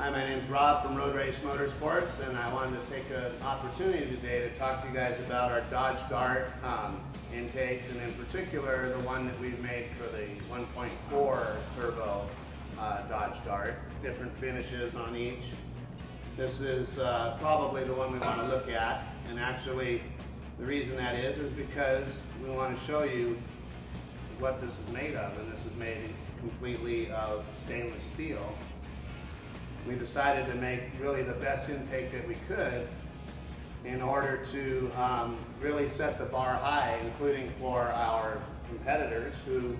Hi, my name's Rob from Road Race Motorsports, and I wanted to take an opportunity today to talk to you guys about our Dodge Dart intakes, and in particular the one that we've made for the 1.4 turbo Dodge Dart. Different finishes on each. This is probably the one we want to look at, and actually the reason that is because we want to show you what this is made of, and this is made completely of stainless steel. We decided to make really the best intake that we could in order to really set the bar high, including for our competitors who,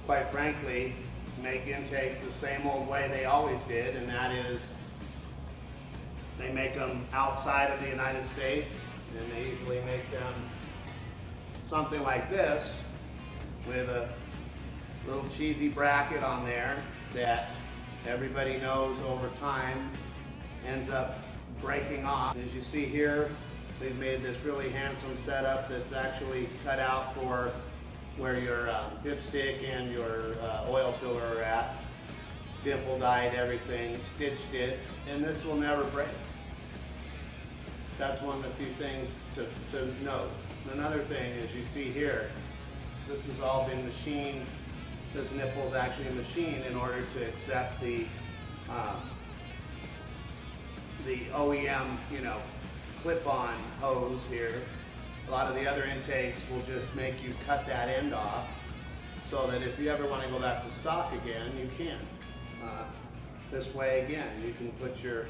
quite frankly, make intakes the same old way they always did, and that is they make them outside of the United States, and they usually make them something like this with a little cheesy bracket on there that everybody knows over time ends up breaking off. As you see here, they've made this really handsome setup that's actually cut out for where your dipstick and your oil filler are at. Dimple dyed everything, stitched it, and this will never break. That's one of the few things to note. Another thing is you see here, this has all been machined. This nipple is actually machined in order to accept the OEM, clip-on hose here. A lot of the other intakes will just make you cut that end off, so that if you ever want to go back to stock again, you can. This way, again, you can put your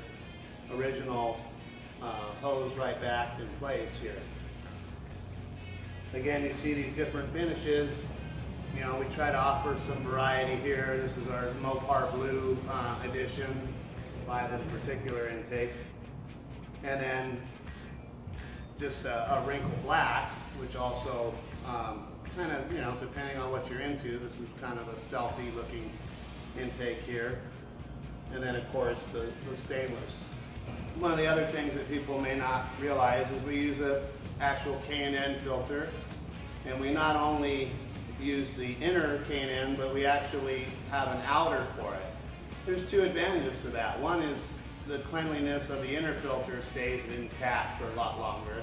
original hose right back in place here. Again, you see these different finishes. We try to offer some variety here. This is our Mopar Blue edition by this particular intake. And then just a wrinkle black, which also kind of, depending on what you're into, this is kind of a stealthy looking intake here. And then of course the stainless. One of the other things that people may not realize is we use an actual K&N filter, and we not only use the inner K&N, but we actually have an outer for it. There's two advantages to that. One is the cleanliness of the inner filter stays intact for a lot longer,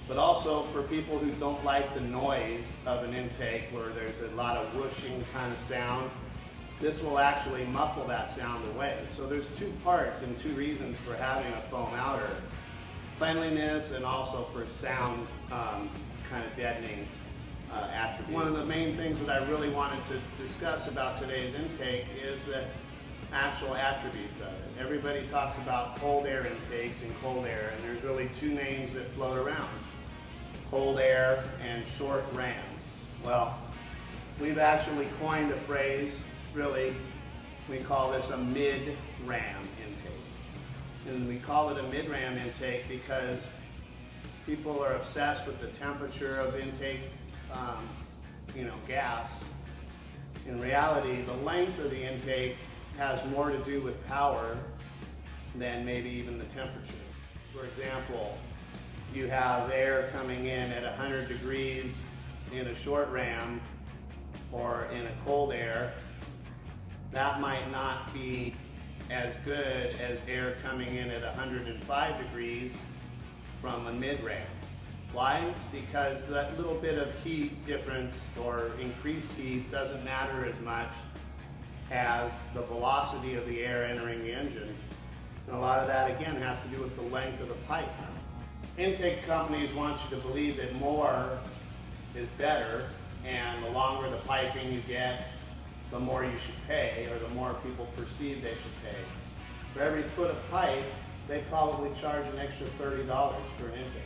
but also for people who don't like the noise of an intake where there's a lot of whooshing kind of sound, this will actually muffle that sound away. So there's two parts and two reasons for having a foam outer: cleanliness and also for sound kind of deadening attribute. One of the main things that I really wanted to discuss about today's intake is the actual attributes of it. Everybody talks about cold air intakes and cold air, and there's really two names that float around: cold air and short ram. Well, we've actually coined a phrase, really, we call this a mid-ram intake. And we call it a mid-ram intake because people are obsessed with the temperature of intake gas. In reality, the length of the intake has more to do with power than maybe even the temperature. For example, you have air coming in at 100 degrees in a short ram or in a cold air. That might not be as good as air coming in at 105 degrees from a mid-ram. Why? Because that little bit of heat difference or increased heat doesn't matter as much as the velocity of the air entering the engine. And a lot of that, again, has to do with the length of the pipe. Intake companies want you to believe that more is better, and the longer the piping you get, the more you should pay, or the more people perceive they should pay. For every foot of pipe, they probably charge an extra $30 for an intake.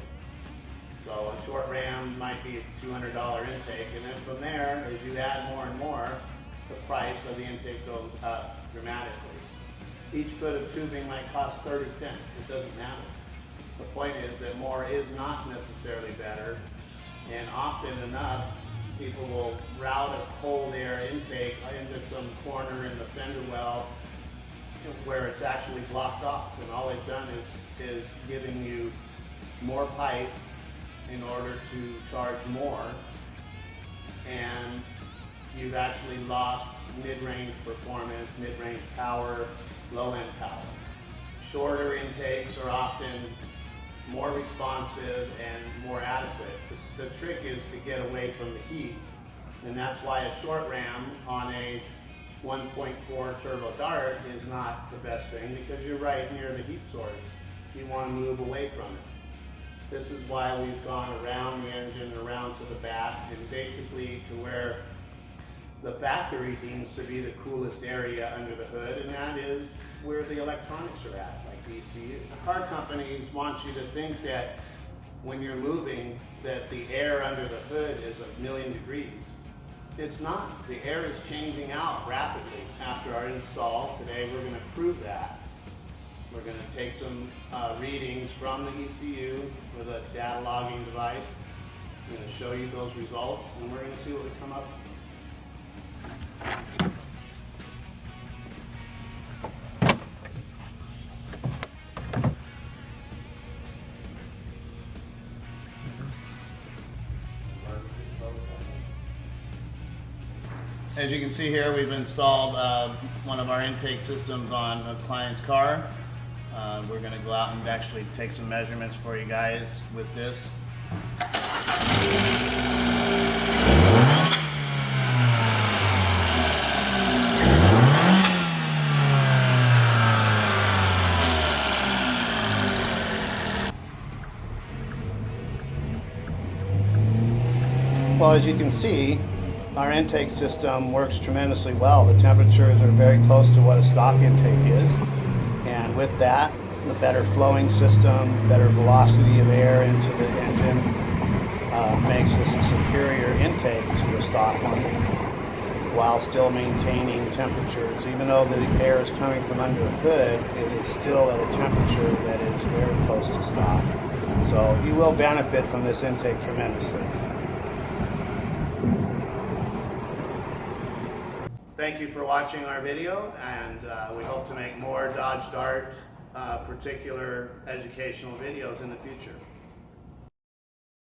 So a short ram might be a $200 intake, and then from there, as you add more and more, the price of the intake goes up dramatically. Each foot of tubing might cost 30 cents, it doesn't matter. The point is that more is not necessarily better, and often enough, people will route a cold air intake into some corner in the fender well where it's actually blocked off, and all they've done is giving you more pipe in order to charge more, and you've actually lost mid-range performance, mid-range power, low-end power. Shorter intakes are often more responsive and more adequate. The trick is to get away from the heat, and that's why a short ram on a 1.4 turbo dart is not the best thing, because you're right near the heat source. You want to move away from it. This is why we've gone around the engine, around to the back, and basically to where the factory deems to be the coolest area under the hood, and that is where the electronics are at, like the ECU. The car companies want you to think that when you're moving, that the air under the hood is 1,000,000 degrees. It's not. The air is changing out rapidly after our install. Today we're going to prove that. We're going to take some readings from the ECU with a data logging device. I'm going to show you those results, and we're going to see what we come up with. As you can see here, we've installed one of our intake systems on a client's car. We're going to go out and actually take some measurements for you guys with this. Well, as you can see, our intake system works tremendously well. The temperatures are very close to what a stock intake is. And with that, the better flowing system, better velocity of air into the engine makes this a superior intake to the stock one, while still maintaining temperatures. Even though the air is coming from under the hood, it is still at a temperature that is very close to stock. So you will benefit from this intake tremendously. Thank you for watching our video, and we hope to make more Dodge Dart particular educational videos in the future.